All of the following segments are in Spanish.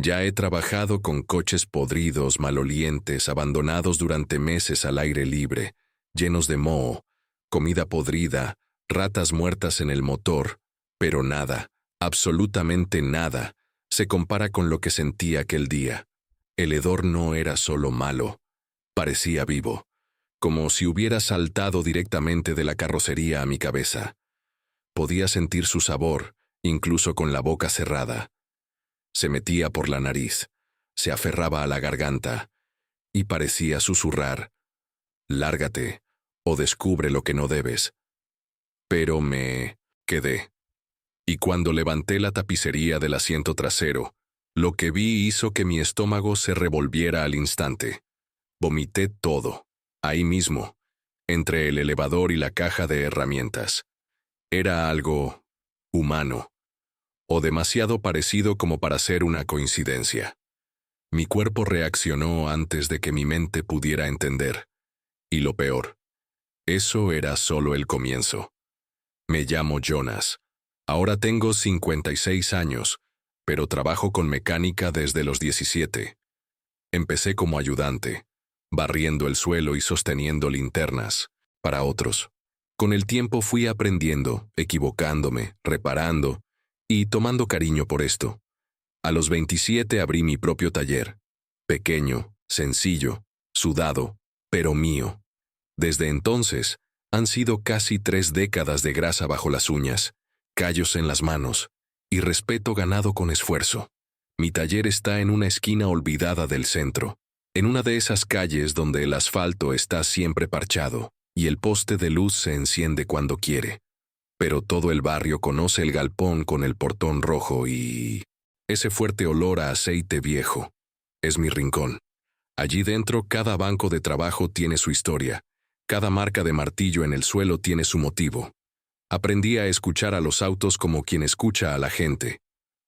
Ya he trabajado con coches podridos, malolientes, abandonados durante meses al aire libre, llenos de moho, comida podrida, ratas muertas en el motor, pero nada, absolutamente nada, se compara con lo que sentí aquel día. El hedor no era solo malo, parecía vivo, como si hubiera saltado directamente de la carrocería a mi cabeza. Podía sentir su sabor, incluso con la boca cerrada. Se metía por la nariz, se aferraba a la garganta, y parecía susurrar: «Lárgate, o descubre lo que no debes». Pero me quedé. Y cuando levanté la tapicería del asiento trasero, lo que vi hizo que mi estómago se revolviera al instante. Vomité todo, ahí mismo, entre el elevador y la caja de herramientas. Era algo humano, o demasiado parecido como para ser una coincidencia. Mi cuerpo reaccionó antes de que mi mente pudiera entender. Y lo peor, eso era solo el comienzo. Me llamo Jonas. Ahora tengo 56 años, pero trabajo con mecánica desde los 17. Empecé como ayudante, barriendo el suelo y sosteniendo linternas para otros. Con el tiempo fui aprendiendo, equivocándome, reparando y tomando cariño por esto. A los 27 abrí mi propio taller. Pequeño, sencillo, sudado, pero mío. Desde entonces, han sido casi 3 décadas de grasa bajo las uñas, callos en las manos y respeto ganado con esfuerzo. Mi taller está en una esquina olvidada del centro, en una de esas calles donde el asfalto está siempre parchado y el poste de luz se enciende cuando quiere. Pero todo el barrio conoce el galpón con el portón rojo y ese fuerte olor a aceite viejo. Es mi rincón. Allí dentro cada banco de trabajo tiene su historia, cada marca de martillo en el suelo tiene su motivo. Aprendí a escuchar a los autos como quien escucha a la gente.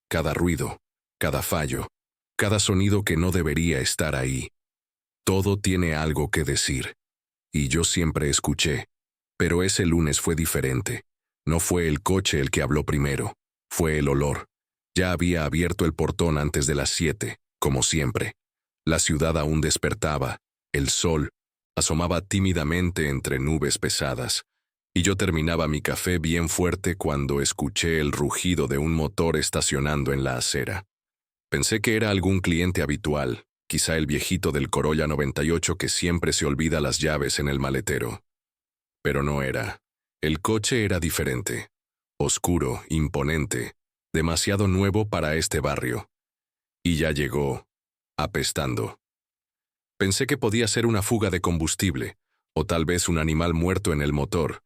Cada ruido, cada fallo, cada sonido que no debería estar ahí. Todo tiene algo que decir. Y yo siempre escuché. Pero ese lunes fue diferente. No fue el coche el que habló primero. Fue el olor. Ya había abierto el portón antes de las 7, como siempre. La ciudad aún despertaba. El sol asomaba tímidamente entre nubes pesadas. Y yo terminaba mi café bien fuerte cuando escuché el rugido de un motor estacionando en la acera. Pensé que era algún cliente habitual, quizá el viejito del Corolla 98 que siempre se olvida las llaves en el maletero. Pero no era. El coche era diferente. Oscuro, imponente, demasiado nuevo para este barrio. Y ya llegó, apestando. Pensé que podía ser una fuga de combustible, o tal vez un animal muerto en el motor,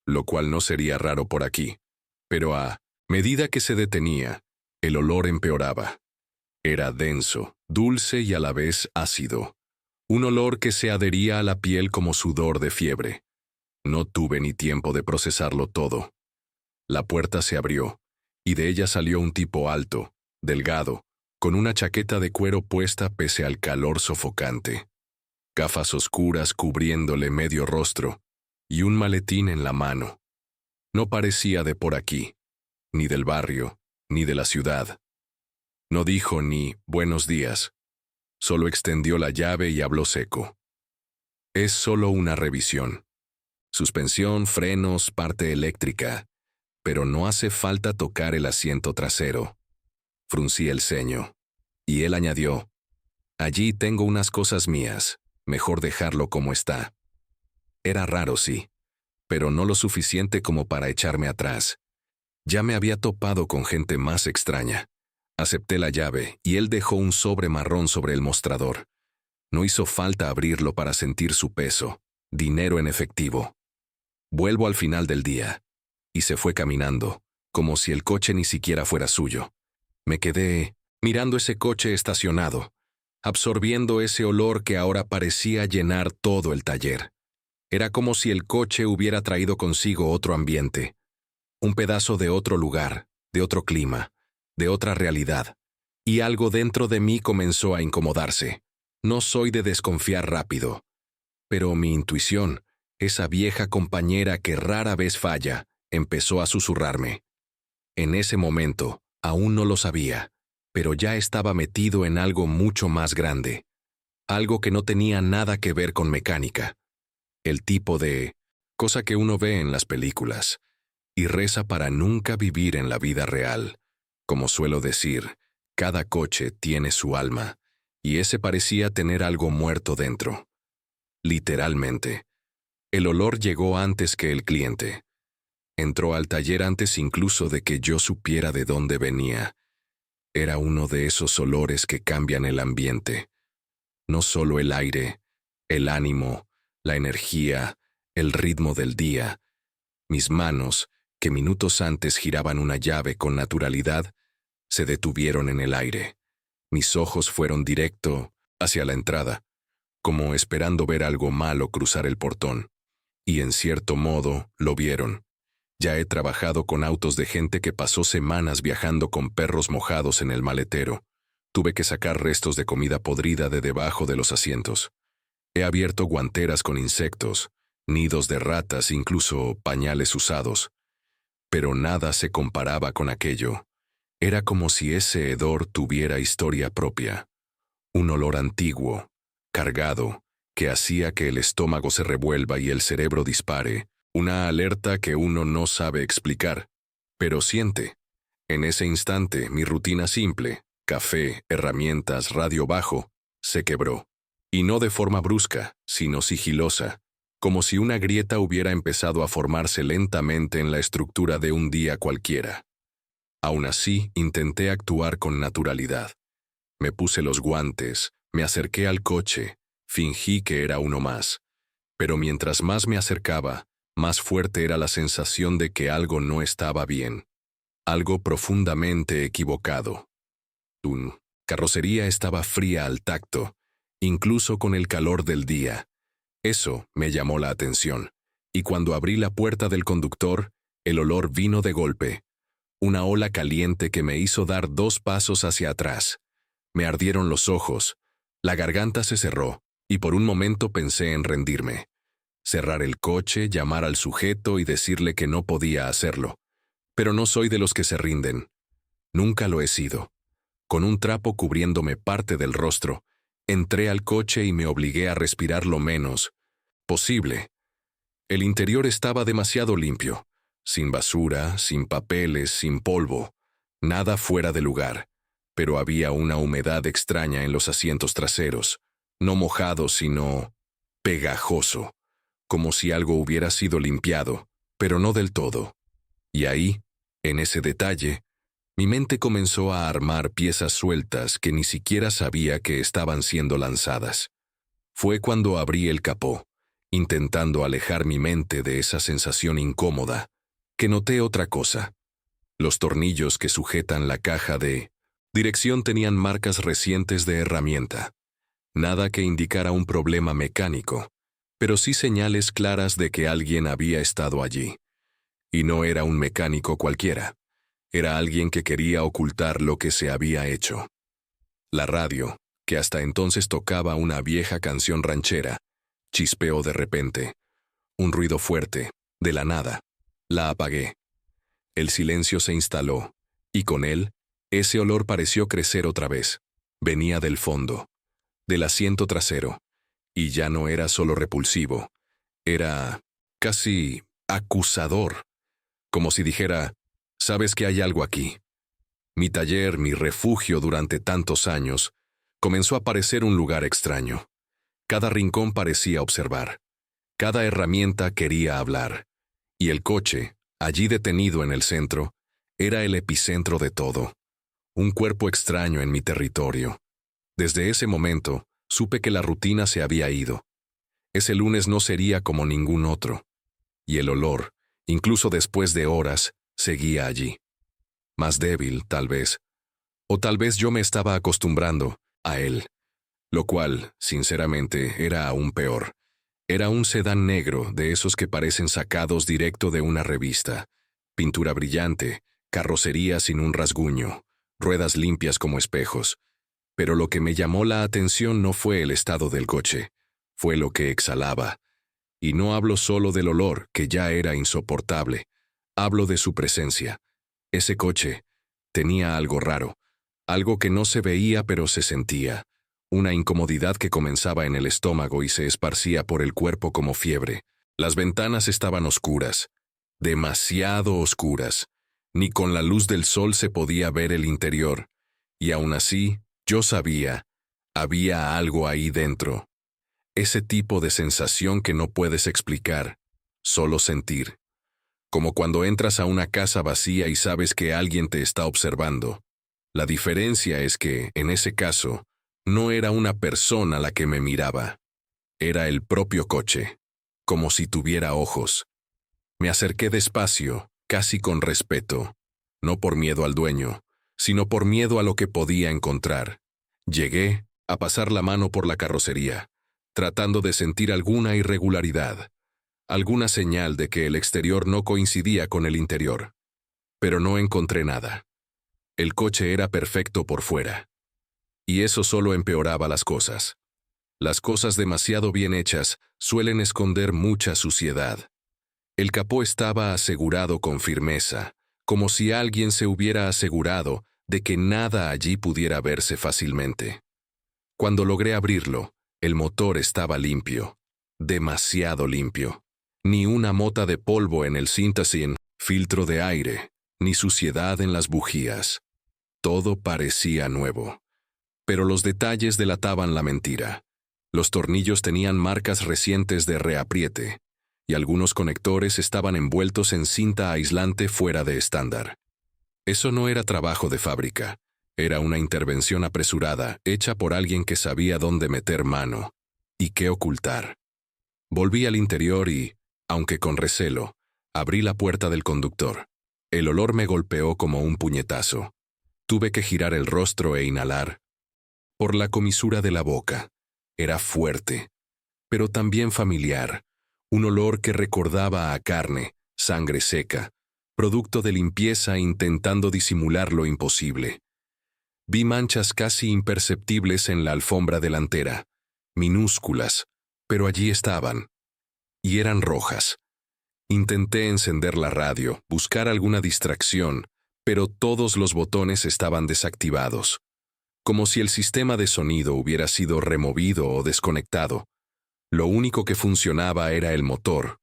lo cual no sería raro por aquí. Pero a medida que se detenía, el olor empeoraba. Era denso, dulce y a la vez ácido. Un olor que se adhería a la piel como sudor de fiebre. No tuve ni tiempo de procesarlo todo. La puerta se abrió, y de ella salió un tipo alto, delgado, con una chaqueta de cuero puesta pese al calor sofocante. Gafas oscuras cubriéndole medio rostro, y un maletín en la mano. No parecía de por aquí, ni del barrio, ni de la ciudad. No dijo ni «buenos días», solo extendió la llave y habló seco. «Es solo una revisión. Suspensión, frenos, parte eléctrica, pero no hace falta tocar el asiento trasero». Fruncí el ceño, y él añadió: «Allí tengo unas cosas mías, mejor dejarlo como está». Era raro, sí, pero no lo suficiente como para echarme atrás. Ya me había topado con gente más extraña. Acepté la llave y él dejó un sobre marrón sobre el mostrador. No hizo falta abrirlo para sentir su peso, dinero en efectivo. Vuelvo al final del día. Y se fue caminando, como si el coche ni siquiera fuera suyo. Me quedé mirando ese coche estacionado, absorbiendo ese olor que ahora parecía llenar todo el taller. Era como si el coche hubiera traído consigo otro ambiente, un pedazo de otro lugar, de otro clima, de otra realidad, y algo dentro de mí comenzó a incomodarse. No soy de desconfiar rápido, pero mi intuición, esa vieja compañera que rara vez falla, empezó a susurrarme. En ese momento, aún no lo sabía, pero ya estaba metido en algo mucho más grande, algo que no tenía nada que ver con mecánica, el tipo de cosa que uno ve en las películas y reza para nunca vivir en la vida real. Como suelo decir, cada coche tiene su alma, y ese parecía tener algo muerto dentro. Literalmente. El olor llegó antes que el cliente. Entró al taller antes incluso de que yo supiera de dónde venía. Era uno de esos olores que cambian el ambiente. No solo el aire, el ánimo, la energía, el ritmo del día. Mis manos, que minutos antes giraban una llave con naturalidad, se detuvieron en el aire. Mis ojos fueron directo hacia la entrada, como esperando ver algo malo cruzar el portón. Y en cierto modo, lo vieron. Ya he trabajado con autos de gente que pasó semanas viajando con perros mojados en el maletero. Tuve que sacar restos de comida podrida de debajo de los asientos. He abierto guanteras con insectos, nidos de ratas, incluso pañales usados. Pero nada se comparaba con aquello. Era como si ese hedor tuviera historia propia. Un olor antiguo, cargado, que hacía que el estómago se revuelva y el cerebro dispare, una alerta que uno no sabe explicar, pero siente. En ese instante, mi rutina simple, café, herramientas, radio bajo, se quebró. Y no de forma brusca, sino sigilosa, como si una grieta hubiera empezado a formarse lentamente en la estructura de un día cualquiera. Aún así, intenté actuar con naturalidad. Me puse los guantes, me acerqué al coche, fingí que era uno más. Pero mientras más me acercaba, más fuerte era la sensación de que algo no estaba bien. Algo profundamente equivocado. La carrocería estaba fría al tacto, incluso con el calor del día. Eso me llamó la atención, y cuando abrí la puerta del conductor, el olor vino de golpe. Una ola caliente que me hizo dar 2 pasos hacia atrás. Me ardieron los ojos, la garganta se cerró, y por un momento pensé en rendirme. Cerrar el coche, llamar al sujeto y decirle que no podía hacerlo. Pero no soy de los que se rinden. Nunca lo he sido. Con un trapo cubriéndome parte del rostro, entré al coche y me obligué a respirar lo menos posible. El interior estaba demasiado limpio, sin basura, sin papeles, sin polvo, nada fuera de lugar, pero había una humedad extraña en los asientos traseros, no mojado sino pegajoso, como si algo hubiera sido limpiado, pero no del todo. Y ahí, en ese detalle, mi mente comenzó a armar piezas sueltas que ni siquiera sabía que estaban siendo lanzadas. Fue cuando abrí el capó, intentando alejar mi mente de esa sensación incómoda, que noté otra cosa. Los tornillos que sujetan la caja de dirección tenían marcas recientes de herramienta. Nada que indicara un problema mecánico, pero sí señales claras de que alguien había estado allí. Y no era un mecánico cualquiera. Era alguien que quería ocultar lo que se había hecho. La radio, que hasta entonces tocaba una vieja canción ranchera, chispeó de repente. Un ruido fuerte, de la nada. La apagué. El silencio se instaló, y con él, ese olor pareció crecer otra vez. Venía del fondo, del asiento trasero, y ya no era solo repulsivo. Era casi acusador, como si dijera, «Sabes que hay algo aquí». Mi taller, mi refugio durante tantos años, comenzó a parecer un lugar extraño. Cada rincón parecía observar. Cada herramienta quería hablar. Y el coche, allí detenido en el centro, era el epicentro de todo. Un cuerpo extraño en mi territorio. Desde ese momento, supe que la rutina se había ido. Ese lunes no sería como ningún otro. Y el olor, incluso después de horas, seguía allí. Más débil, tal vez. O tal vez yo me estaba acostumbrando a él. Lo cual, sinceramente, era aún peor. Era un sedán negro de esos que parecen sacados directo de una revista. Pintura brillante, carrocería sin un rasguño, ruedas limpias como espejos. Pero lo que me llamó la atención no fue el estado del coche, fue lo que exhalaba. Y no hablo solo del olor, que ya era insoportable. Hablo de su presencia. Ese coche tenía algo raro, Algo que no se veía pero se sentía. Una incomodidad que comenzaba en el estómago y se esparcía por el cuerpo como fiebre. Las ventanas estaban oscuras, demasiado oscuras. Ni con la luz del sol se podía ver el interior. Y aún así, yo sabía, había algo ahí dentro. Ese tipo de sensación que no puedes explicar, solo sentir. Como cuando entras a una casa vacía y sabes que alguien te está observando. La diferencia es que, en ese caso, no era una persona la que me miraba. Era el propio coche, como si tuviera ojos. Me acerqué despacio, casi con respeto, no por miedo al dueño, sino por miedo a lo que podía encontrar. Llegué a pasar la mano por la carrocería, tratando de sentir alguna irregularidad, alguna señal de que el exterior no coincidía con el interior. Pero no encontré nada. El coche era perfecto por fuera. Y eso solo empeoraba las cosas. Las cosas demasiado bien hechas suelen esconder mucha suciedad. El capó estaba asegurado con firmeza, como si alguien se hubiera asegurado de que nada allí pudiera verse fácilmente. Cuando logré abrirlo, el motor estaba limpio, demasiado limpio. Ni una mota de polvo en el cinta sin filtro de aire, ni suciedad en las bujías. Todo parecía nuevo. Pero los detalles delataban la mentira. Los tornillos tenían marcas recientes de reapriete, y algunos conectores estaban envueltos en cinta aislante fuera de estándar. Eso no era trabajo de fábrica, era una intervención apresurada, hecha por alguien que sabía dónde meter mano y qué ocultar. Volví al interior y, aunque con recelo, abrí la puerta del conductor. El olor me golpeó como un puñetazo. Tuve que girar el rostro e inhalar. Por la comisura de la boca. Era fuerte, pero también familiar. Un olor que recordaba a carne, sangre seca, producto de limpieza intentando disimular lo imposible. Vi manchas casi imperceptibles en la alfombra delantera, minúsculas, pero allí estaban. Y eran rojas. Intenté encender la radio, buscar alguna distracción, pero todos los botones estaban desactivados, como si el sistema de sonido hubiera sido removido o desconectado. Lo único que funcionaba era el motor.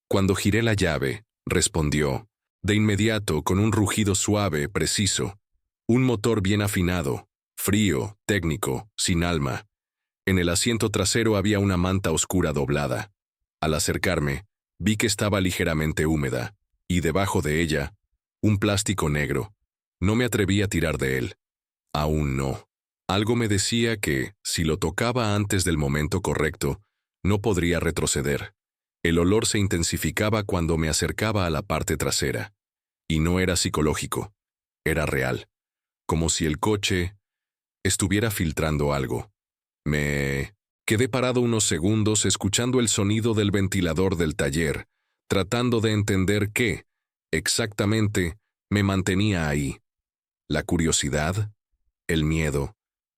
Cuando giré la llave, respondió, de inmediato con un rugido suave, preciso. Un motor bien afinado, frío, técnico, sin alma. En el asiento trasero había una manta oscura doblada. Al acercarme, vi que estaba ligeramente húmeda, y debajo de ella, un plástico negro. No me atreví a tirar de él. Aún no. Algo me decía que, si lo tocaba antes del momento correcto, no podría retroceder. El olor se intensificaba cuando me acercaba a la parte trasera. Y no era psicológico. Era real. Como si el coche estuviera filtrando algo. Me quedé parado unos segundos escuchando el sonido del ventilador del taller, tratando de entender qué, exactamente, me mantenía ahí. La curiosidad, el miedo,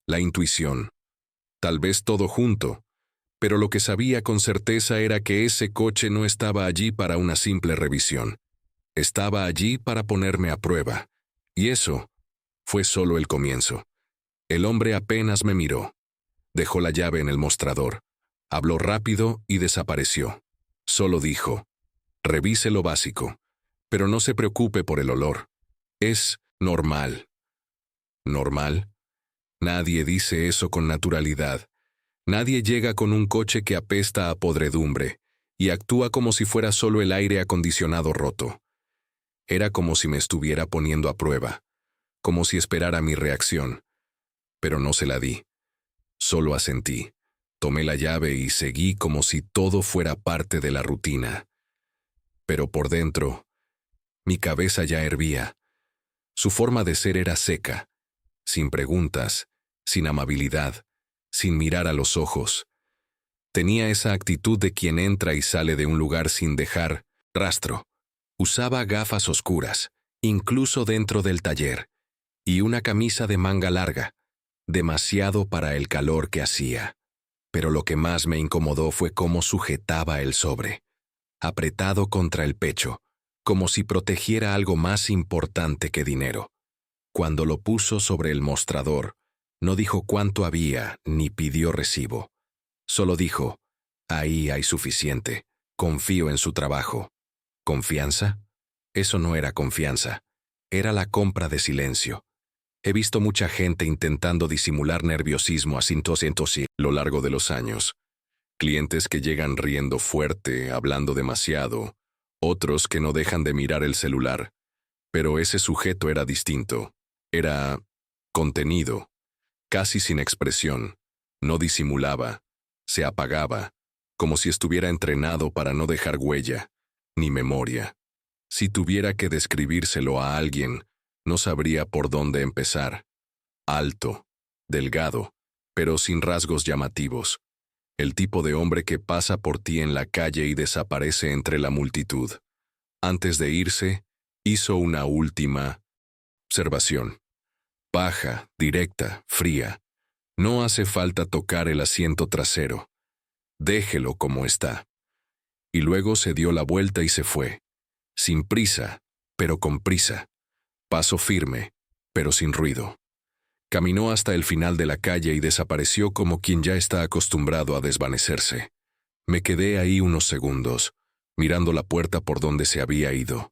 la intuición. Tal vez todo junto, pero lo que sabía con certeza era que ese coche no estaba allí para una simple revisión. Estaba allí para ponerme a prueba. Y eso fue solo el comienzo. El hombre apenas me miró. Dejó la llave en el mostrador. Habló rápido y desapareció. Solo dijo, revise lo básico, pero no se preocupe por el olor. Es normal. ¿Normal? Nadie dice eso con naturalidad. Nadie llega con un coche que apesta a podredumbre y actúa como si fuera solo el aire acondicionado roto. Era como si me estuviera poniendo a prueba, como si esperara mi reacción. Pero no se la di. Solo asentí. Tomé la llave y seguí como si todo fuera parte de la rutina. Pero por dentro, mi cabeza ya hervía. Su forma de ser era seca, sin preguntas, sin amabilidad, sin mirar a los ojos. Tenía esa actitud de quien entra y sale de un lugar sin dejar rastro. Usaba gafas oscuras, incluso dentro del taller, y una camisa de manga larga, demasiado para el calor que hacía. Pero lo que más me incomodó fue cómo sujetaba el sobre, apretado contra el pecho, como si protegiera algo más importante que dinero. Cuando lo puso sobre el mostrador, no dijo cuánto había ni pidió recibo. Solo dijo, ahí hay suficiente, confío en su trabajo. ¿Confianza? Eso no era confianza, era la compra de silencio. He visto mucha gente intentando disimular nerviosismo a lo largo de los años. Clientes que llegan riendo fuerte, hablando demasiado, otros que no dejan de mirar el celular. Pero ese sujeto era distinto. Era contenido, casi sin expresión. No disimulaba, se apagaba, como si estuviera entrenado para no dejar huella, ni memoria. Si tuviera que describírselo a alguien, no sabría por dónde empezar. Alto, delgado, pero sin rasgos llamativos. El tipo de hombre que pasa por ti en la calle y desaparece entre la multitud. Antes de irse, hizo una última observación. Baja, directa, fría. No hace falta tocar el asiento trasero. Déjelo como está. Y luego se dio la vuelta y se fue. Sin prisa, pero con prisa. Paso firme, pero sin ruido. Caminó hasta el final de la calle y desapareció como quien ya está acostumbrado a desvanecerse. Me quedé ahí unos segundos, mirando la puerta por donde se había ido.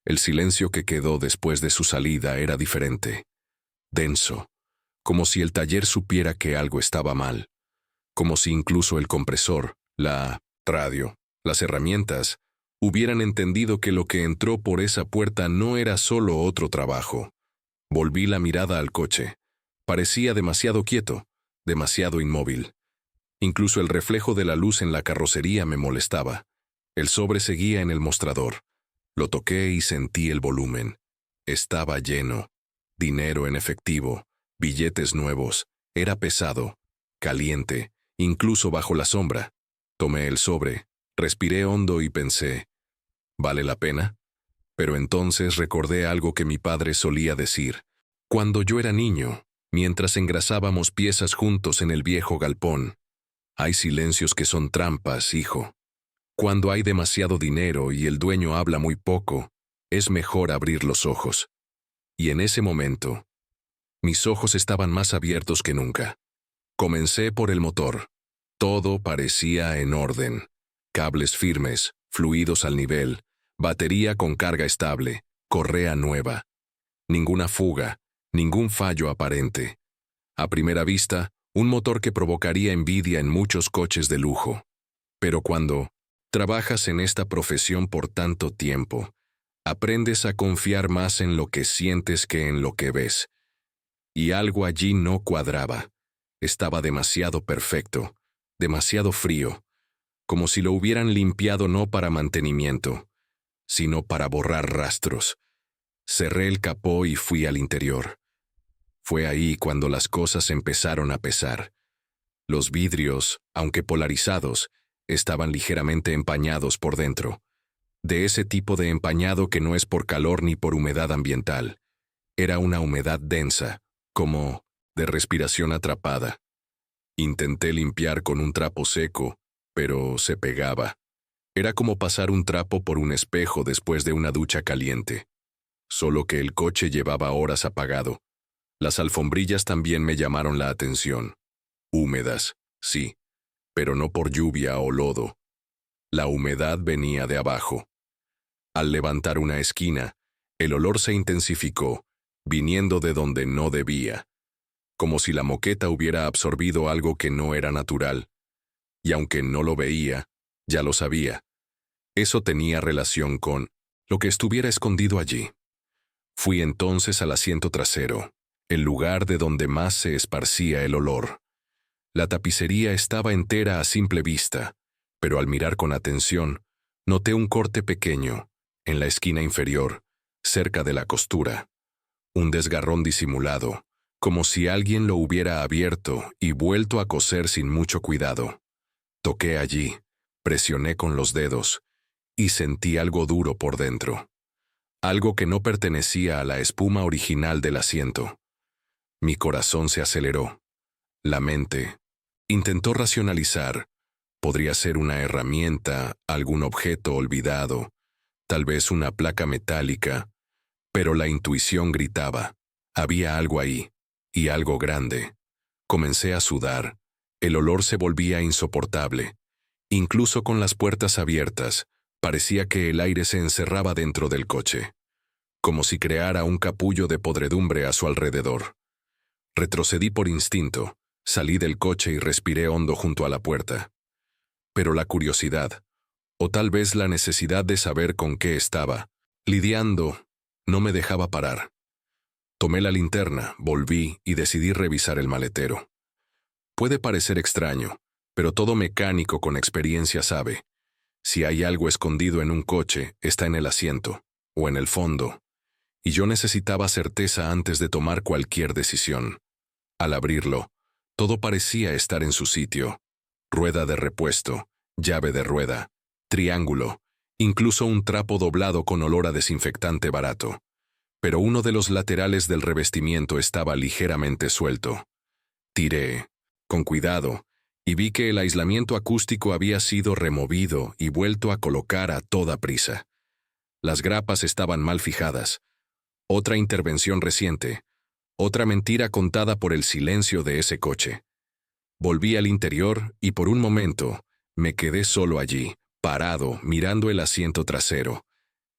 El silencio que quedó después de su salida era diferente. Denso, como si el taller supiera que algo estaba mal. Como si incluso el compresor, la radio, las herramientas, hubieran entendido que lo que entró por esa puerta no era solo otro trabajo. Volví la mirada al coche. Parecía demasiado quieto, demasiado inmóvil. Incluso el reflejo de la luz en la carrocería me molestaba. El sobre seguía en el mostrador. Lo toqué y sentí el volumen. Estaba lleno. Dinero en efectivo, billetes nuevos. Era pesado, caliente, incluso bajo la sombra. Tomé el sobre, respiré hondo y pensé, ¿vale la pena? Pero entonces recordé algo que mi padre solía decir. Cuando yo era niño, mientras engrasábamos piezas juntos en el viejo galpón. Hay silencios que son trampas, hijo. Cuando hay demasiado dinero y el dueño habla muy poco, es mejor abrir los ojos. Y en ese momento, mis ojos estaban más abiertos que nunca. Comencé por el motor. Todo parecía en orden. Cables firmes, fluidos al nivel, batería con carga estable, correa nueva. Ninguna fuga. Ningún fallo aparente. A primera vista, un motor que provocaría envidia en muchos coches de lujo. Pero cuando trabajas en esta profesión por tanto tiempo, aprendes a confiar más en lo que sientes que en lo que ves. Y algo allí no cuadraba. Estaba demasiado perfecto, demasiado frío, como si lo hubieran limpiado no para mantenimiento, sino para borrar rastros. Cerré el capó y fui al interior. Fue ahí cuando las cosas empezaron a pesar. Los vidrios, aunque polarizados, estaban ligeramente empañados por dentro. De ese tipo de empañado que no es por calor ni por humedad ambiental. Era una humedad densa, como de respiración atrapada. Intenté limpiar con un trapo seco, pero se pegaba. Era como pasar un trapo por un espejo después de una ducha caliente. Solo que el coche llevaba horas apagado. Las alfombrillas también me llamaron la atención. Húmedas, sí, pero no por lluvia o lodo. La humedad venía de abajo. Al levantar una esquina, el olor se intensificó, viniendo de donde no debía, como si la moqueta hubiera absorbido algo que no era natural. Y aunque no lo veía, ya lo sabía. Eso tenía relación con lo que estuviera escondido allí. Fui entonces al asiento trasero, el lugar de donde más se esparcía el olor. La tapicería estaba entera a simple vista, pero al mirar con atención, noté un corte pequeño, en la esquina inferior, cerca de la costura. Un desgarrón disimulado, como si alguien lo hubiera abierto y vuelto a coser sin mucho cuidado. Toqué allí, presioné con los dedos, y sentí algo duro por dentro. Algo que no pertenecía a la espuma original del asiento. Mi corazón se aceleró. La mente intentó racionalizar. Podría ser una herramienta, algún objeto olvidado, tal vez una placa metálica, pero la intuición gritaba, Había algo ahí, y algo grande. Comencé a sudar. El olor se volvía insoportable. Incluso con las puertas abiertas, parecía que el aire se encerraba dentro del coche, como si creara un capullo de podredumbre a su alrededor. Retrocedí por instinto, salí del coche y respiré hondo junto a la puerta. Pero la curiosidad, o tal vez la necesidad de saber con qué estaba lidiando, no me dejaba parar. Tomé la linterna, volví y decidí revisar el maletero. Puede parecer extraño, pero todo mecánico con experiencia sabe. Si hay algo escondido en un coche, está en el asiento, o en el fondo. Y yo necesitaba certeza antes de tomar cualquier decisión. Al abrirlo, todo parecía estar en su sitio. Rueda de repuesto, llave de rueda, triángulo, incluso un trapo doblado con olor a desinfectante barato. Pero uno de los laterales del revestimiento estaba ligeramente suelto. Tiré, con cuidado, y vi que el aislamiento acústico había sido removido y vuelto a colocar a toda prisa. Las grapas estaban mal fijadas. Otra intervención reciente, otra mentira contada por el silencio de ese coche. Volví al interior y por un momento me quedé solo allí, parado, mirando el asiento trasero.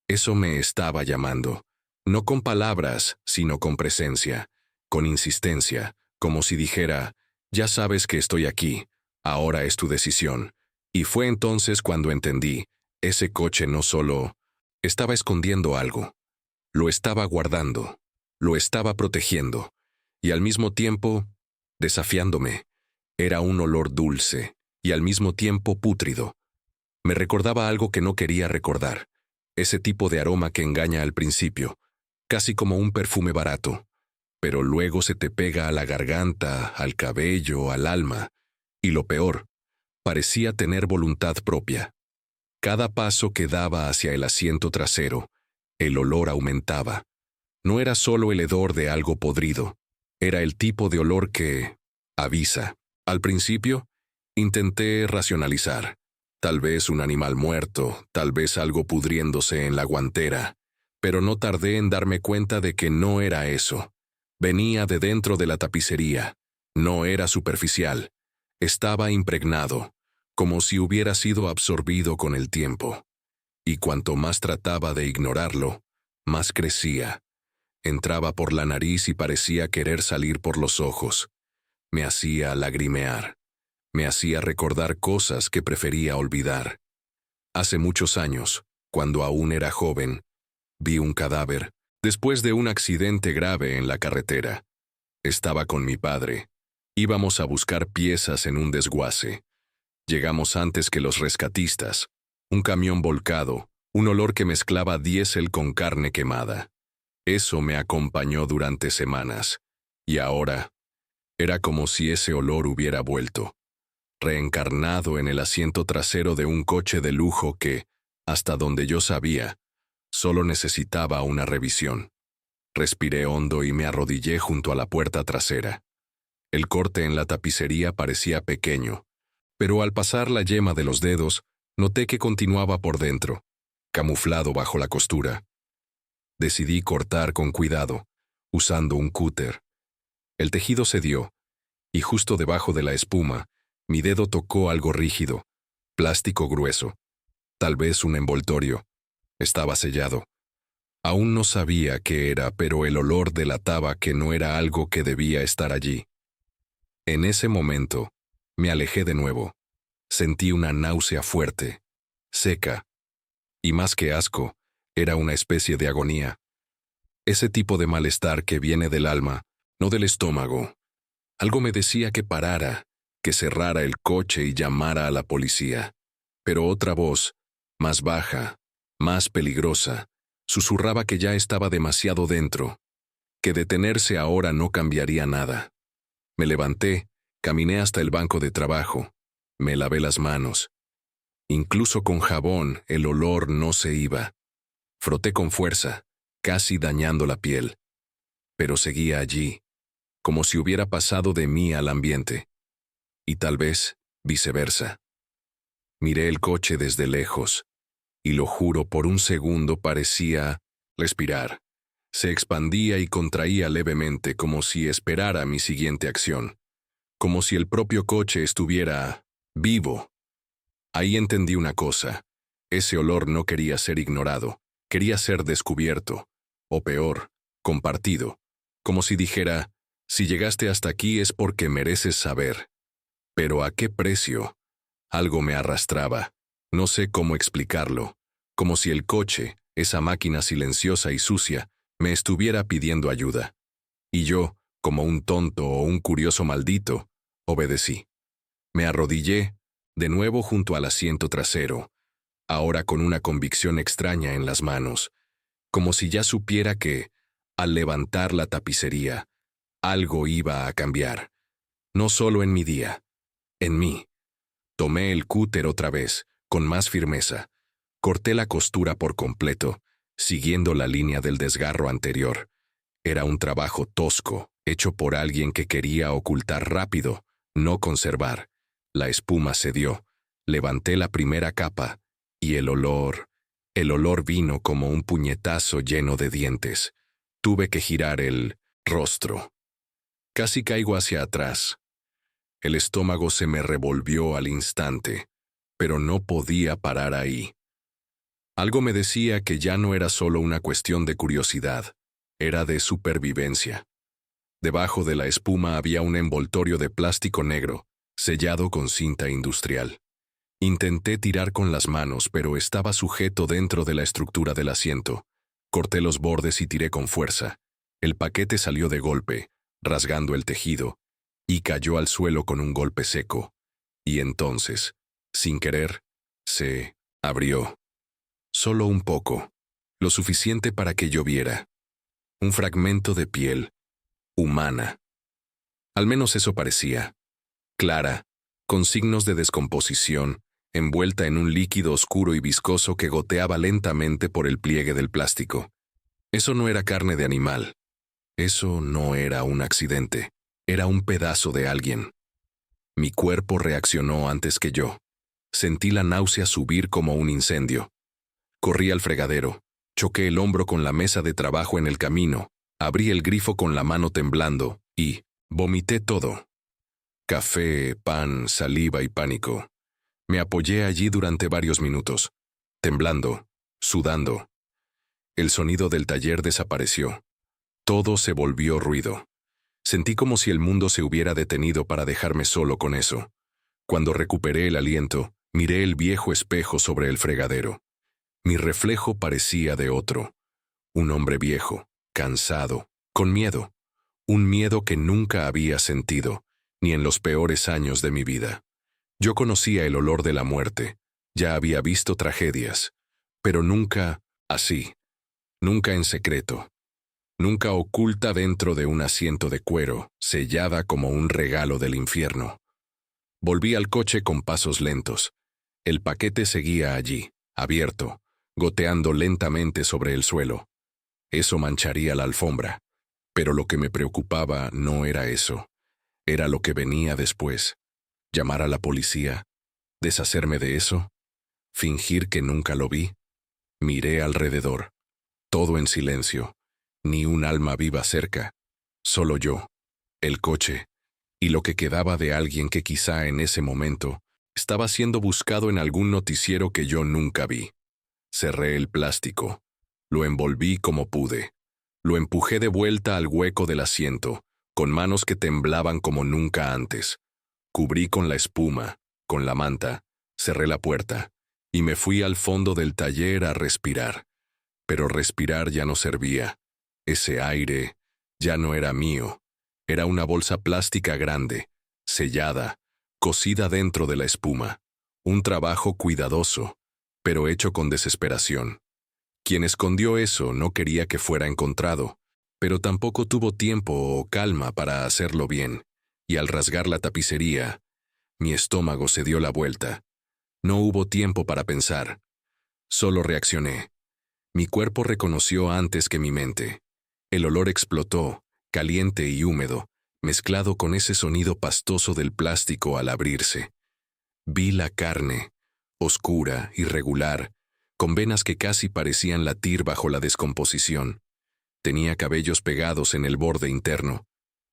Eso me estaba llamando, no con palabras, sino con presencia, con insistencia, como si dijera, ya sabes que estoy aquí, ahora es tu decisión. Y fue entonces cuando entendí, ese coche no solo estaba escondiendo algo, lo estaba guardando, lo estaba protegiendo, y al mismo tiempo, desafiándome. Era un olor dulce, y al mismo tiempo pútrido. Me recordaba algo que no quería recordar, ese tipo de aroma que engaña al principio, casi como un perfume barato, pero luego se te pega a la garganta, al cabello, al alma, y lo peor, parecía tener voluntad propia. Cada paso que daba hacia el asiento trasero, el olor aumentaba. No era solo el hedor de algo podrido, era el tipo de olor que avisa. Al principio, intenté racionalizar. Tal vez un animal muerto, tal vez algo pudriéndose en la guantera, pero no tardé en darme cuenta de que no era eso. Venía de dentro de la tapicería. No era superficial. Estaba impregnado, como si hubiera sido absorbido con el tiempo. Y cuanto más trataba de ignorarlo, más crecía. Entraba por la nariz y parecía querer salir por los ojos. Me hacía lagrimear. Me hacía recordar cosas que prefería olvidar. Hace muchos años, cuando aún era joven, vi un cadáver, después de un accidente grave en la carretera. Estaba con mi padre. Íbamos a buscar piezas en un desguace. Llegamos antes que los rescatistas. Un camión volcado, un olor que mezclaba diésel con carne quemada. Eso me acompañó durante semanas. Y ahora, era como si ese olor hubiera vuelto, reencarnado en el asiento trasero de un coche de lujo que, hasta donde yo sabía, solo necesitaba una revisión. Respiré hondo y me arrodillé junto a la puerta trasera. El corte en la tapicería parecía pequeño, pero al pasar la yema de los dedos, noté que continuaba por dentro, camuflado bajo la costura. Decidí cortar con cuidado, usando un cúter. El tejido cedió, y justo debajo de la espuma, mi dedo tocó algo rígido, plástico grueso, tal vez un envoltorio. Estaba sellado. Aún no sabía qué era, pero el olor delataba que no era algo que debía estar allí. En ese momento, me alejé de nuevo. Sentí una náusea fuerte, seca, y más que asco, era una especie de agonía. Ese tipo de malestar que viene del alma, no del estómago. Algo me decía que parara, que cerrara el coche y llamara a la policía. Pero otra voz, más baja, más peligrosa, susurraba que ya estaba demasiado dentro, que detenerse ahora no cambiaría nada. Me levanté, caminé hasta el banco de trabajo, me lavé las manos. Incluso con jabón el olor no se iba. Froté con fuerza, casi dañando la piel. Pero seguía allí, como si hubiera pasado de mí al ambiente. Y tal vez, viceversa. Miré el coche desde lejos, y lo juro, por un segundo parecía respirar. Se expandía y contraía levemente como si esperara mi siguiente acción, como si el propio coche estuviera vivo. Ahí entendí una cosa. Ese olor no quería ser ignorado, quería ser descubierto, o peor, compartido, como si dijera, si llegaste hasta aquí es porque mereces saber. Pero ¿a qué precio? Algo me arrastraba, no sé cómo explicarlo, como si el coche, esa máquina silenciosa y sucia, me estuviera pidiendo ayuda. Y yo, como un tonto o un curioso maldito, obedecí. Me arrodillé, de nuevo junto al asiento trasero, ahora con una convicción extraña en las manos, como si ya supiera que, al levantar la tapicería, algo iba a cambiar. No solo en mi día, en mí. Tomé el cúter otra vez, con más firmeza. Corté la costura por completo, siguiendo la línea del desgarro anterior. Era un trabajo tosco, hecho por alguien que quería ocultar rápido, no conservar. La espuma cedió. Levanté la primera capa, y el olor vino como un puñetazo lleno de dientes. Tuve que girar el rostro. Casi caigo hacia atrás. El estómago se me revolvió al instante, pero no podía parar ahí. Algo me decía que ya no era solo una cuestión de curiosidad, era de supervivencia. Debajo de la espuma había un envoltorio de plástico negro, sellado con cinta industrial. Intenté tirar con las manos, pero estaba sujeto dentro de la estructura del asiento. Corté los bordes y tiré con fuerza. El paquete salió de golpe, rasgando el tejido, y cayó al suelo con un golpe seco. Y entonces, sin querer, se abrió. Solo un poco, lo suficiente para que yo viera. Un fragmento de piel, humana. Al menos eso parecía. Clara, con signos de descomposición, envuelta en un líquido oscuro y viscoso que goteaba lentamente por el pliegue del plástico. Eso no era carne de animal. Eso no era un accidente. Era un pedazo de alguien. Mi cuerpo reaccionó antes que yo. Sentí la náusea subir como un incendio. Corrí al fregadero, choqué el hombro con la mesa de trabajo en el camino, abrí el grifo con la mano temblando y vomité todo. Café, pan, saliva y pánico. Me apoyé allí durante varios minutos, temblando, sudando. El sonido del taller desapareció. Todo se volvió ruido. Sentí como si el mundo se hubiera detenido para dejarme solo con eso. Cuando recuperé el aliento, miré el viejo espejo sobre el fregadero. Mi reflejo parecía de otro. Un hombre viejo, cansado, con miedo. Un miedo que nunca había sentido, ni en los peores años de mi vida. Yo conocía el olor de la muerte, ya había visto tragedias, pero nunca así, nunca en secreto, nunca oculta dentro de un asiento de cuero, sellada como un regalo del infierno. Volví al coche con pasos lentos. El paquete seguía allí, abierto, goteando lentamente sobre el suelo. Eso mancharía la alfombra, pero lo que me preocupaba no era eso, era lo que venía después. Llamar a la policía, deshacerme de eso, fingir que nunca lo vi. Miré alrededor, todo en silencio, ni un alma viva cerca, solo yo, el coche, y lo que quedaba de alguien que quizá en ese momento estaba siendo buscado en algún noticiero que yo nunca vi. Cerré el plástico, lo envolví como pude, lo empujé de vuelta al hueco del asiento, con manos que temblaban como nunca antes. Cubrí con la espuma, con la manta, cerré la puerta, y me fui al fondo del taller a respirar. Pero respirar ya no servía. Ese aire ya no era mío. Era una bolsa plástica grande, sellada, cosida dentro de la espuma. Un trabajo cuidadoso, pero hecho con desesperación. Quien escondió eso no quería que fuera encontrado, pero tampoco tuvo tiempo o calma para hacerlo bien, y al rasgar la tapicería, mi estómago se dio la vuelta. No hubo tiempo para pensar. Solo reaccioné. Mi cuerpo reconoció antes que mi mente. El olor explotó, caliente y húmedo, mezclado con ese sonido pastoso del plástico al abrirse. Vi la carne, oscura, irregular, con venas que casi parecían latir bajo la descomposición. Tenía cabellos pegados en el borde interno,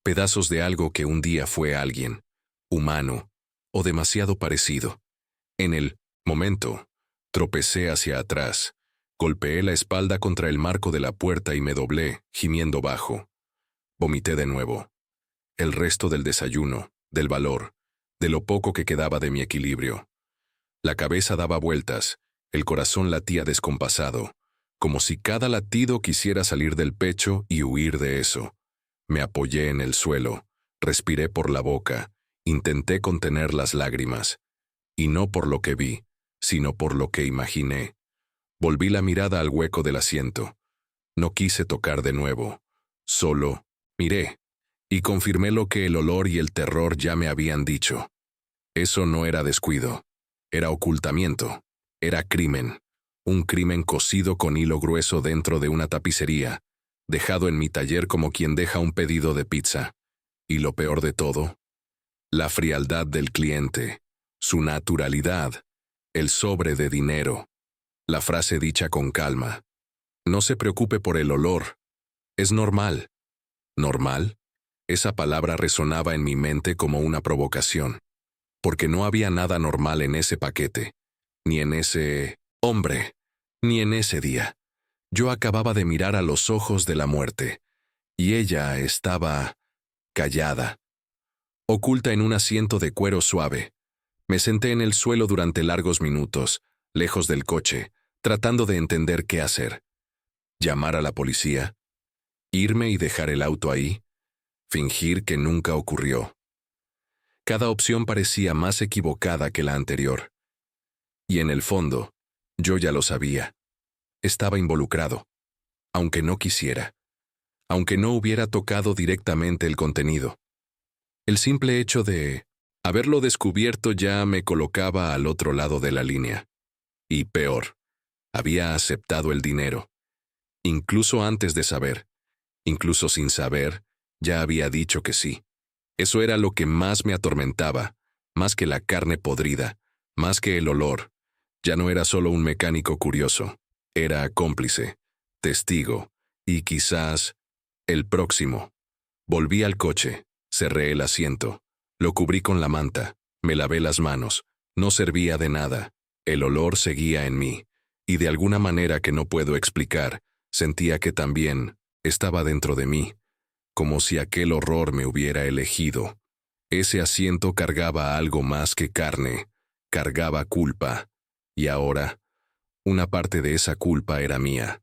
pedazos de algo que un día fue alguien, humano, o demasiado parecido. En el momento, tropecé hacia atrás, golpeé la espalda contra el marco de la puerta y me doblé, gimiendo bajo. Vomité de nuevo. El resto del desayuno, del valor, de lo poco que quedaba de mi equilibrio. La cabeza daba vueltas, el corazón latía descompasado, como si cada latido quisiera salir del pecho y huir de eso. Me apoyé en el suelo, respiré por la boca, intenté contener las lágrimas. Y no por lo que vi, sino por lo que imaginé. Volví la mirada al hueco del asiento. No quise tocar de nuevo. Solo miré. Y confirmé lo que el olor y el terror ya me habían dicho. Eso no era descuido. Era ocultamiento. Era crimen. Un crimen cosido con hilo grueso dentro de una tapicería, dejado en mi taller como quien deja un pedido de pizza. Y lo peor de todo, la frialdad del cliente, su naturalidad, el sobre de dinero. La frase dicha con calma. No se preocupe por el olor. Es normal. ¿Normal? Esa palabra resonaba en mi mente como una provocación. Porque no había nada normal en ese paquete. Ni en ese hombre. Ni en ese día. Yo acababa de mirar a los ojos de la muerte. Y ella estaba callada. Oculta en un asiento de cuero suave. Me senté en el suelo durante largos minutos, lejos del coche, tratando de entender qué hacer. ¿Llamar a la policía? ¿Irme y dejar el auto ahí? ¿Fingir que nunca ocurrió? Cada opción parecía más equivocada que la anterior. Y en el fondo, yo ya lo sabía. Estaba involucrado, aunque no quisiera, aunque no hubiera tocado directamente el contenido. El simple hecho de haberlo descubierto ya me colocaba al otro lado de la línea. Y peor, había aceptado el dinero. Incluso antes de saber, incluso sin saber, ya había dicho que sí. Eso era lo que más me atormentaba, más que la carne podrida, más que el olor. Ya no era solo un mecánico curioso, era cómplice, testigo, y quizás el próximo. Volví al coche, cerré el asiento, lo cubrí con la manta, me lavé las manos, no servía de nada, el olor seguía en mí, y de alguna manera que no puedo explicar, sentía que también estaba dentro de mí, como si aquel horror me hubiera elegido. Ese asiento cargaba algo más que carne, cargaba culpa, y ahora, una parte de esa culpa era mía.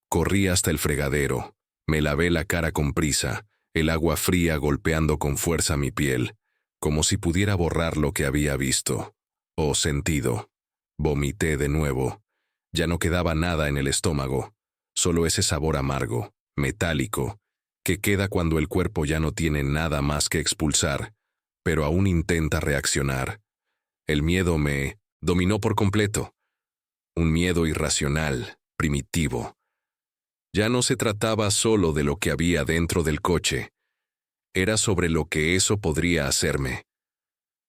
Corrí hasta el fregadero, me lavé la cara con prisa, el agua fría golpeando con fuerza mi piel, como si pudiera borrar lo que había visto o sentido. Vomité de nuevo. Ya no quedaba nada en el estómago, solo ese sabor amargo, metálico, que queda cuando el cuerpo ya no tiene nada más que expulsar, pero aún intenta reaccionar. El miedo me dominó por completo. Un miedo irracional, primitivo. Ya no se trataba solo de lo que había dentro del coche. Era sobre lo que eso podría hacerme.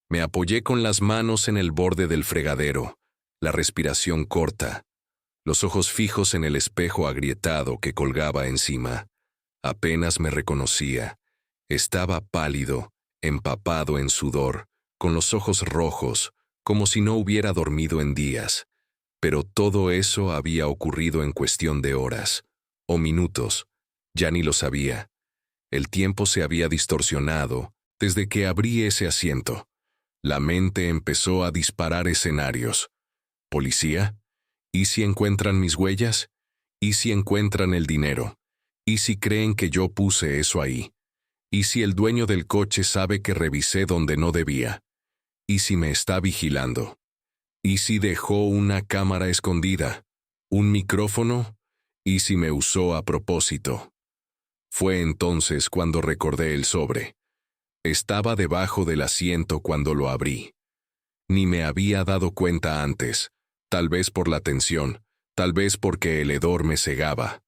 Me apoyé con las manos en el borde del fregadero, la respiración corta, los ojos fijos en el espejo agrietado que colgaba encima. Apenas me reconocía. Estaba pálido, empapado en sudor, con los ojos rojos, como si no hubiera dormido en días. Pero todo eso había ocurrido en cuestión de horas, o minutos, ya ni lo sabía. El tiempo se había distorsionado desde que abrí ese asiento. La mente empezó a disparar escenarios. ¿Policía? ¿Y si encuentran mis huellas? ¿Y si encuentran el dinero? ¿Y si creen que yo puse eso ahí? ¿Y si el dueño del coche sabe que revisé donde no debía? ¿Y si me está vigilando? ¿Y si dejó una cámara escondida? ¿Un micrófono? ¿Y si me usó a propósito? Fue entonces cuando recordé el sobre. Estaba debajo del asiento cuando lo abrí. Ni me había dado cuenta antes, tal vez por la tensión, tal vez porque el hedor me cegaba.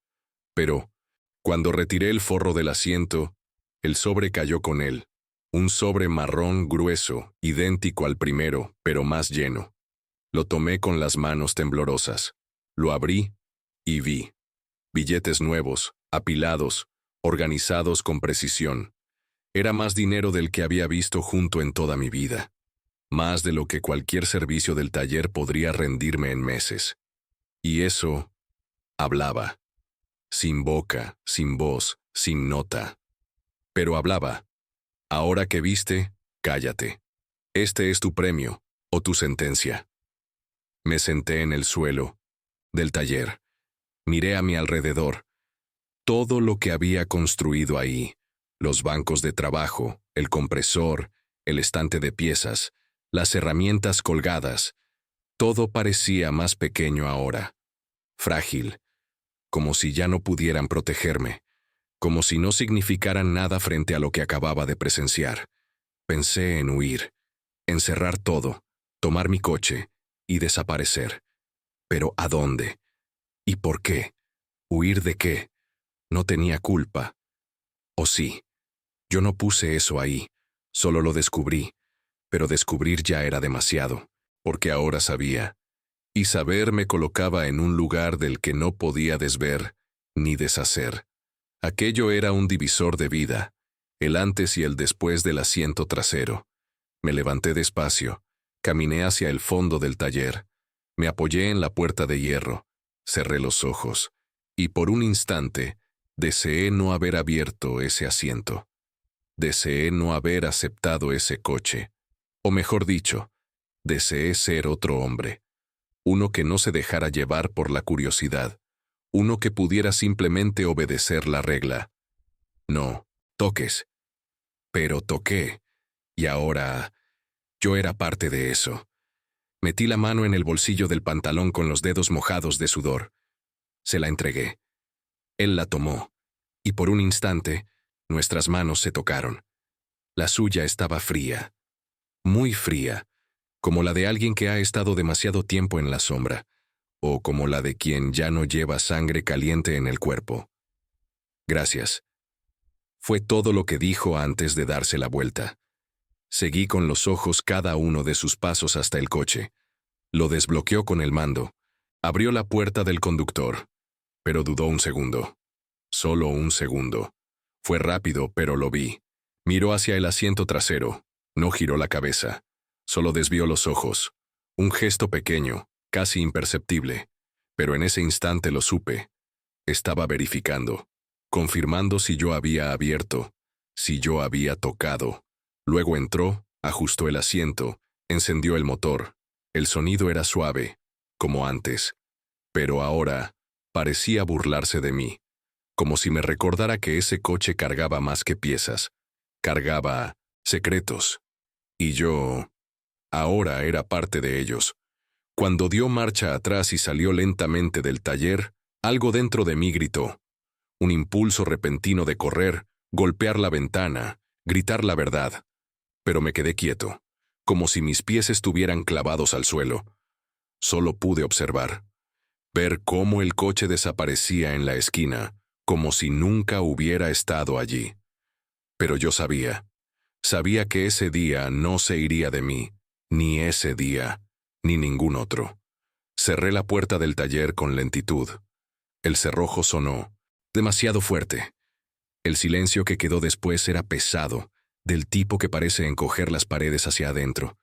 Pero, cuando retiré el forro del asiento, el sobre cayó con él. Un sobre marrón grueso, idéntico al primero, pero más lleno. Lo tomé con las manos temblorosas. Lo abrí y vi. Billetes nuevos, apilados, organizados con precisión. Era más dinero del que había visto junto en toda mi vida. Más de lo que cualquier servicio del taller podría rendirme en meses. Y eso hablaba. Sin boca, sin voz, sin nota. Pero hablaba. Ahora que viste, cállate. Este es tu premio, o tu sentencia. Me senté en el suelo del taller. Miré a mi alrededor. Todo lo que había construido ahí, los bancos de trabajo, el compresor, el estante de piezas, las herramientas colgadas, todo parecía más pequeño ahora, frágil, como si ya no pudieran protegerme, como si no significaran nada frente a lo que acababa de presenciar. Pensé en huir, en cerrar todo, tomar mi coche y desaparecer. ¿Pero a dónde? ¿Y por qué? ¿Huir de qué? No tenía culpa. ¿O sí? Yo no puse eso ahí, solo lo descubrí, pero descubrir ya era demasiado, porque ahora sabía. Y saber me colocaba en un lugar del que no podía desver ni deshacer. Aquello era un divisor de vida, el antes y el después del asiento trasero. Me levanté despacio, caminé hacia el fondo del taller, me apoyé en la puerta de hierro, cerré los ojos, y por un instante deseé no haber abierto ese asiento. Deseé no haber aceptado ese coche. O mejor dicho, deseé ser otro hombre. Uno que no se dejara llevar por la curiosidad. Uno que pudiera simplemente obedecer la regla. No, toques. Pero toqué. Y ahora, yo era parte de eso. Metí la mano en el bolsillo del pantalón con los dedos mojados de sudor. Se la entregué. Él la tomó. Y por un instante, nuestras manos se tocaron. La suya estaba fría. Muy fría. Como la de alguien que ha estado demasiado tiempo en la sombra. O como la de quien ya no lleva sangre caliente en el cuerpo. Gracias. Fue todo lo que dijo antes de darse la vuelta. Seguí con los ojos cada uno de sus pasos hasta el coche. Lo desbloqueó con el mando. Abrió la puerta del conductor. Pero dudó un segundo. Solo un segundo. Fue rápido, pero lo vi. Miró hacia el asiento trasero. No giró la cabeza. Solo desvió los ojos. Un gesto pequeño, casi imperceptible. Pero en ese instante lo supe. Estaba verificando. Confirmando si yo había abierto. Si yo había tocado. Luego entró, ajustó el asiento, encendió el motor. El sonido era suave, como antes. Pero ahora, parecía burlarse de mí. Como si me recordara que ese coche cargaba más que piezas. Cargaba secretos. Y yo, ahora era parte de ellos. Cuando dio marcha atrás y salió lentamente del taller, algo dentro de mí gritó. Un impulso repentino de correr, golpear la ventana, gritar la verdad. Pero me quedé quieto, como si mis pies estuvieran clavados al suelo. Solo pude observar. Ver cómo el coche desaparecía en la esquina, como si nunca hubiera estado allí. Pero yo sabía que ese día no se iría de mí, ni ese día, ni ningún otro. Cerré la puerta del taller con lentitud. El cerrojo sonó, demasiado fuerte. El silencio que quedó después era pesado, del tipo que parece encoger las paredes hacia adentro.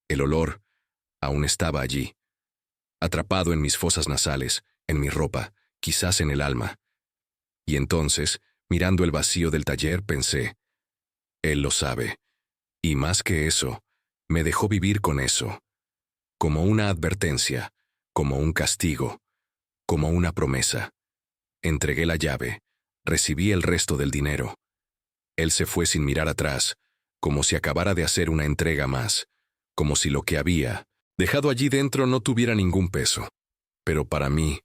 El olor aún estaba allí, atrapado en mis fosas nasales, en mi ropa, quizás en el alma. Y entonces, mirando el vacío del taller, pensé, él lo sabe. Y más que eso, me dejó vivir con eso. Como una advertencia, como un castigo, como una promesa. Entregué la llave, recibí el resto del dinero. Él se fue sin mirar atrás, como si acabara de hacer una entrega más, como si lo que había dejado allí dentro no tuviera ningún peso. Pero para mí,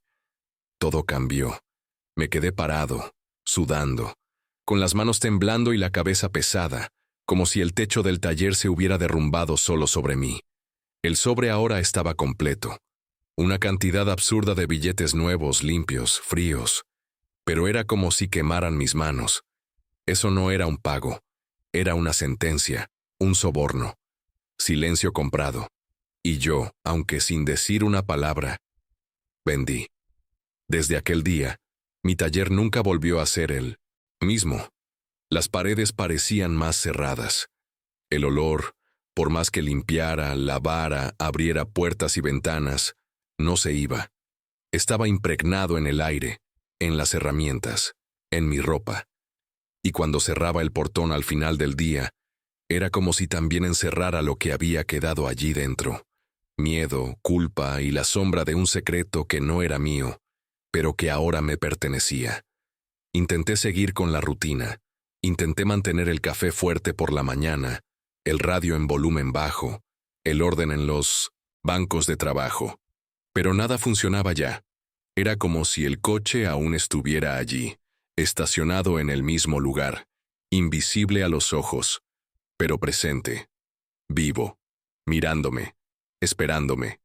todo cambió. Me quedé parado, sudando, con las manos temblando y la cabeza pesada, como si el techo del taller se hubiera derrumbado solo sobre mí. El sobre ahora estaba completo. Una cantidad absurda de billetes nuevos, limpios, fríos. Pero era como si quemaran mis manos. Eso no era un pago. Era una sentencia, un soborno. Silencio comprado. Y yo, aunque sin decir una palabra, vendí. Desde aquel día, Mi taller nunca volvió a ser el mismo. Las paredes parecían más cerradas. El olor, por más que limpiara, lavara, abriera puertas y ventanas, no se iba. Estaba impregnado en el aire, en las herramientas, en mi ropa. Y cuando cerraba el portón al final del día, era como si también encerrara lo que había quedado allí dentro. Miedo, culpa y la sombra de un secreto que no era mío, pero que ahora me pertenecía. Intenté seguir con la rutina. Intenté mantener el café fuerte por la mañana, el radio en volumen bajo, el orden en los bancos de trabajo. Pero nada funcionaba ya. Era como si el coche aún estuviera allí, estacionado en el mismo lugar, invisible a los ojos, pero presente, vivo, mirándome, esperándome.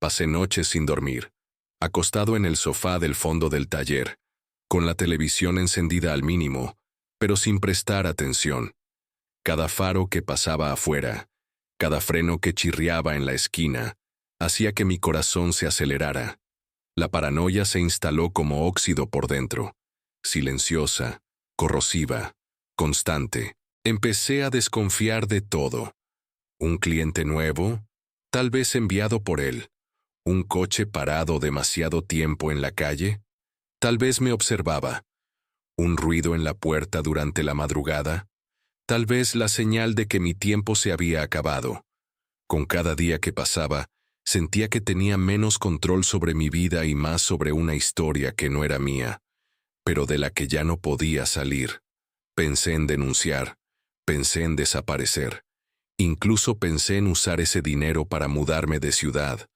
Pasé noches sin dormir, acostado en el sofá del fondo del taller, con la televisión encendida al mínimo, pero sin prestar atención. Cada faro que pasaba afuera, cada freno que chirriaba en la esquina, hacía que mi corazón se acelerara. La paranoia se instaló como óxido por dentro, silenciosa, corrosiva, constante. Empecé a desconfiar de todo. Un cliente nuevo, tal vez enviado por él. Un coche parado demasiado tiempo en la calle, tal vez me observaba. Un ruido en la puerta durante la madrugada, tal vez la señal de que mi tiempo se había acabado. Con cada día que pasaba, sentía que tenía menos control sobre mi vida y más sobre una historia que no era mía, pero de la que ya no podía salir. Pensé en denunciar, pensé en desaparecer. Incluso pensé en usar ese dinero para mudarme de ciudad,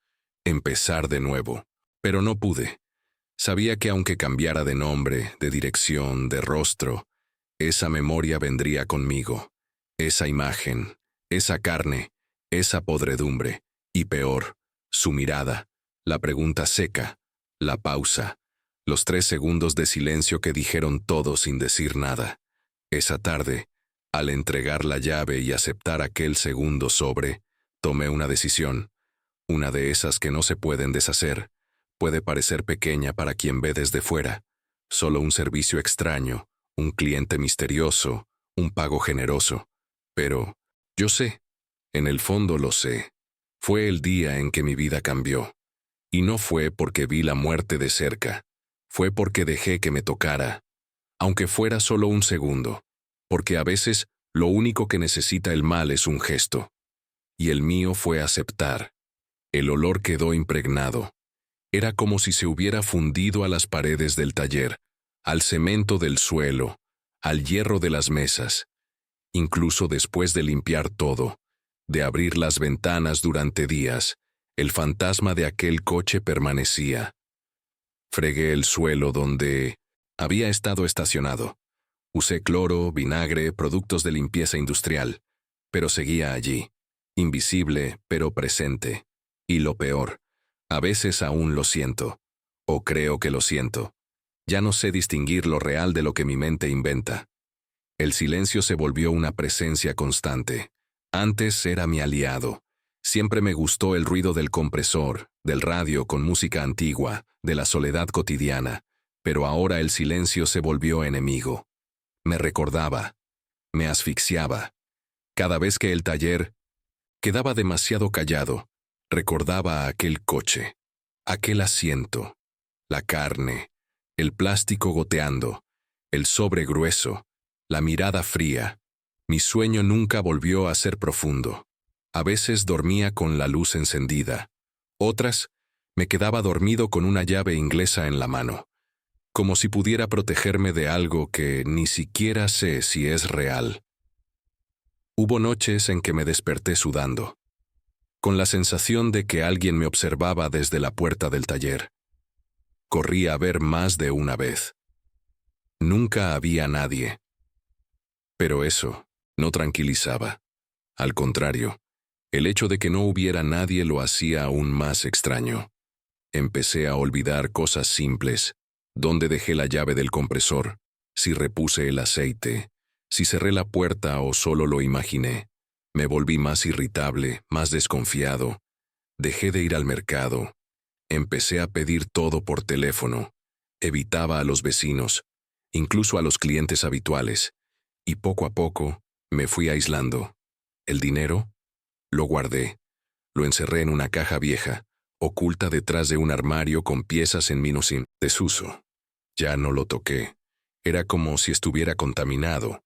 empezar de nuevo. Pero no pude. Sabía que aunque cambiara de nombre, de dirección, de rostro, esa memoria vendría conmigo. Esa imagen, esa carne, esa podredumbre. Y peor, su mirada, la pregunta seca, la pausa, los 3 segundos de silencio que dijeron todo sin decir nada. Esa tarde, al entregar la llave y aceptar aquel segundo sobre, tomé una decisión. Una de esas que no se pueden deshacer. Puede parecer pequeña para quien ve desde fuera. Solo un servicio extraño, un cliente misterioso, un pago generoso. Pero, yo sé, en el fondo lo sé. Fue el día en que mi vida cambió. Y no fue porque vi la muerte de cerca. Fue porque dejé que me tocara. Aunque fuera solo un segundo. Porque a veces lo único que necesita el mal es un gesto. Y el mío fue aceptar. El olor quedó impregnado. Era como si se hubiera fundido a las paredes del taller, al cemento del suelo, al hierro de las mesas. Incluso después de limpiar todo, de abrir las ventanas durante días, el fantasma de aquel coche permanecía. Fregué el suelo donde había estado estacionado. Usé cloro, vinagre, productos de limpieza industrial, pero seguía allí, invisible pero presente. Y lo peor, a veces aún lo siento, o creo que lo siento. Ya no sé distinguir lo real de lo que mi mente inventa. El silencio se volvió una presencia constante. Antes era mi aliado. Siempre me gustó el ruido del compresor, del radio con música antigua, de la soledad cotidiana, pero ahora el silencio se volvió enemigo. Me recordaba, me asfixiaba. Cada vez que el taller quedaba demasiado callado, recordaba a aquel coche, aquel asiento, la carne, el plástico goteando, el sobre grueso, la mirada fría. Mi sueño nunca volvió a ser profundo. A veces dormía con la luz encendida. Otras, me quedaba dormido con una llave inglesa en la mano, como si pudiera protegerme de algo que ni siquiera sé si es real. Hubo noches en que me desperté sudando, con la sensación de que alguien me observaba desde la puerta del taller. Corrí a ver más de una vez. Nunca había nadie. Pero eso no tranquilizaba. Al contrario, el hecho de que no hubiera nadie lo hacía aún más extraño. Empecé a olvidar cosas simples. ¿Dónde dejé la llave del compresor? Si repuse el aceite. Si cerré la puerta o solo lo imaginé. Me volví más irritable, más desconfiado. Dejé de ir al mercado. Empecé a pedir todo por teléfono. Evitaba a los vecinos, incluso a los clientes habituales, y poco a poco me fui aislando. El dinero lo guardé, lo encerré en una caja vieja, oculta detrás de un armario con piezas en sin desuso. Ya no lo toqué. Era como si estuviera contaminado,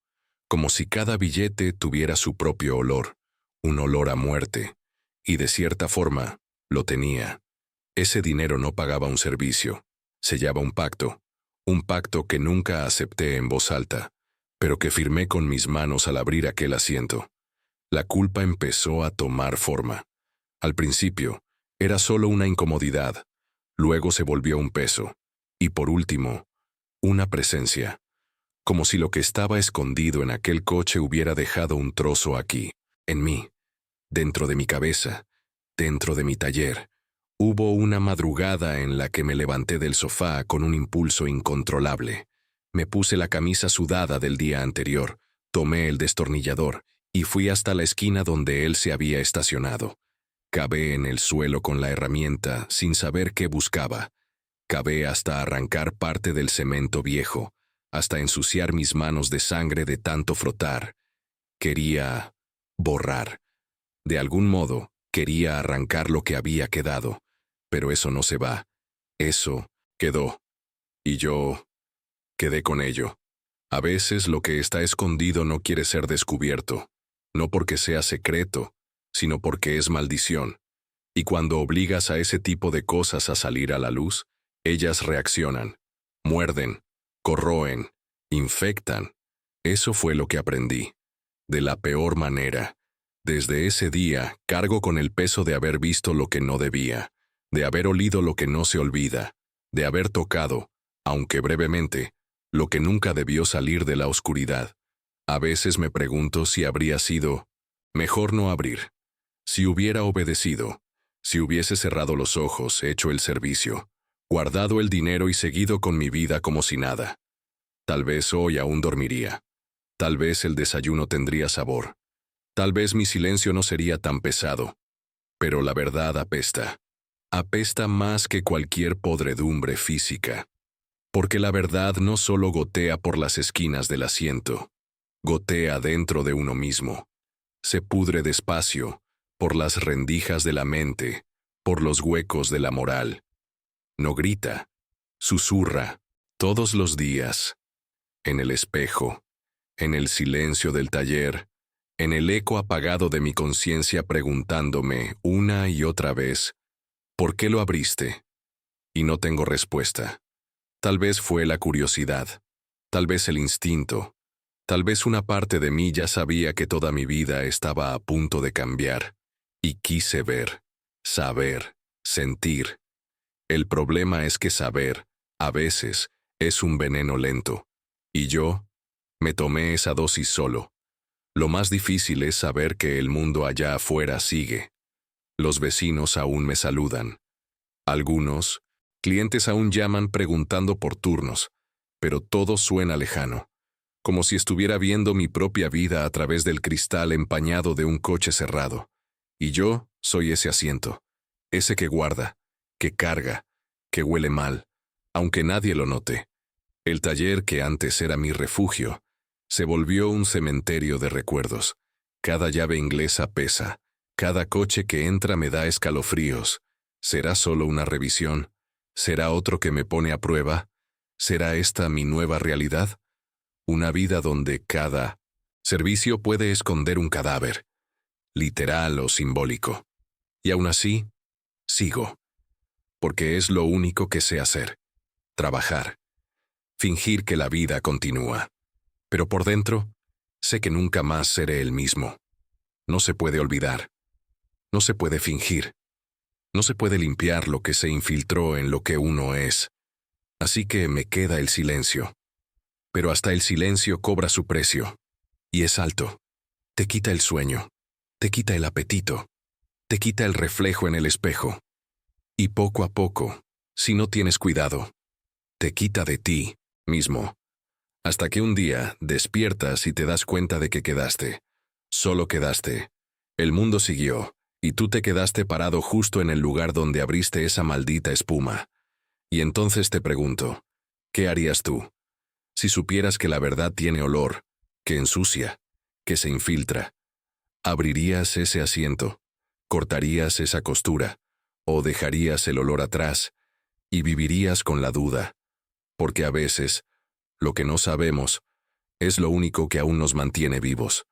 como si cada billete tuviera su propio olor, un olor a muerte, y de cierta forma lo tenía. Ese dinero no pagaba un servicio, sellaba un pacto que nunca acepté en voz alta, pero que firmé con mis manos al abrir aquel asiento. La culpa empezó a tomar forma. Al principio, era solo una incomodidad, luego se volvió un peso, y por último, una presencia, como si lo que estaba escondido en aquel coche hubiera dejado un trozo aquí, en mí, dentro de mi cabeza, dentro de mi taller. Hubo una madrugada en la que me levanté del sofá con un impulso incontrolable. Me puse la camisa sudada del día anterior, tomé el destornillador y fui hasta la esquina donde él se había estacionado. Cavé en el suelo con la herramienta sin saber qué buscaba. Cavé hasta arrancar parte del cemento viejo, hasta ensuciar mis manos de sangre de tanto frotar. Quería borrar. De algún modo, quería arrancar lo que había quedado. Pero eso no se va. Eso quedó. Y yo quedé con ello. A veces lo que está escondido no quiere ser descubierto, no porque sea secreto, sino porque es maldición. Y cuando obligas a ese tipo de cosas a salir a la luz, ellas reaccionan, muerden, corroen, infectan. Eso fue lo que aprendí. De la peor manera. Desde ese día cargo con el peso de haber visto lo que no debía, de haber olido lo que no se olvida, de haber tocado, aunque brevemente, lo que nunca debió salir de la oscuridad. A veces me pregunto si habría sido mejor no abrir, si hubiera obedecido, si hubiese cerrado los ojos, hecho el servicio, guardado el dinero y seguido con mi vida como si nada. Tal vez hoy aún dormiría. Tal vez el desayuno tendría sabor. Tal vez mi silencio no sería tan pesado. Pero la verdad apesta. Apesta más que cualquier podredumbre física. Porque la verdad no solo gotea por las esquinas del asiento, gotea dentro de uno mismo. Se pudre despacio, por las rendijas de la mente, por los huecos de la moral. No grita, susurra, todos los días. En el espejo, en el silencio del taller, en el eco apagado de mi conciencia preguntándome una y otra vez, ¿por qué lo abriste? Y no tengo respuesta. Tal vez fue la curiosidad, tal vez el instinto, tal vez una parte de mí ya sabía que toda mi vida estaba a punto de cambiar, y quise ver, saber, sentir. El problema es que saber, a veces, es un veneno lento, y yo me tomé esa dosis solo. Lo más difícil es saber que el mundo allá afuera sigue. Los vecinos aún me saludan. Algunos, clientes aún llaman preguntando por turnos, pero todo suena lejano, como si estuviera viendo mi propia vida a través del cristal empañado de un coche cerrado. Y yo soy ese asiento, ese que guarda, que carga, que huele mal, aunque nadie lo note. El taller que antes era mi refugio, se volvió un cementerio de recuerdos. Cada llave inglesa pesa, cada coche que entra me da escalofríos. ¿Será solo una revisión? ¿Será otro que me pone a prueba? ¿Será esta mi nueva realidad? Una vida donde cada servicio puede esconder un cadáver, literal o simbólico. Y aún así, sigo. Porque es lo único que sé hacer. Trabajar. Fingir que la vida continúa. Pero por dentro, sé que nunca más seré el mismo. No se puede olvidar. No se puede fingir. No se puede limpiar lo que se infiltró en lo que uno es. Así que me queda el silencio. Pero hasta el silencio cobra su precio. Y es alto. Te quita el sueño. Te quita el apetito. Te quita el reflejo en el espejo. Y poco a poco, si no tienes cuidado, te quita de ti mismo. Hasta que un día despiertas y te das cuenta de que quedaste. Solo quedaste. El mundo siguió, y tú te quedaste parado justo en el lugar donde abriste esa maldita espuma. Y entonces te pregunto, ¿Qué harías tú? Si supieras que la verdad tiene olor, que ensucia, que se infiltra, ¿abrirías ese asiento? ¿Cortarías esa costura? ¿O dejarías el olor atrás y vivirías con la duda? Porque a veces, lo que no sabemos, es lo único que aún nos mantiene vivos.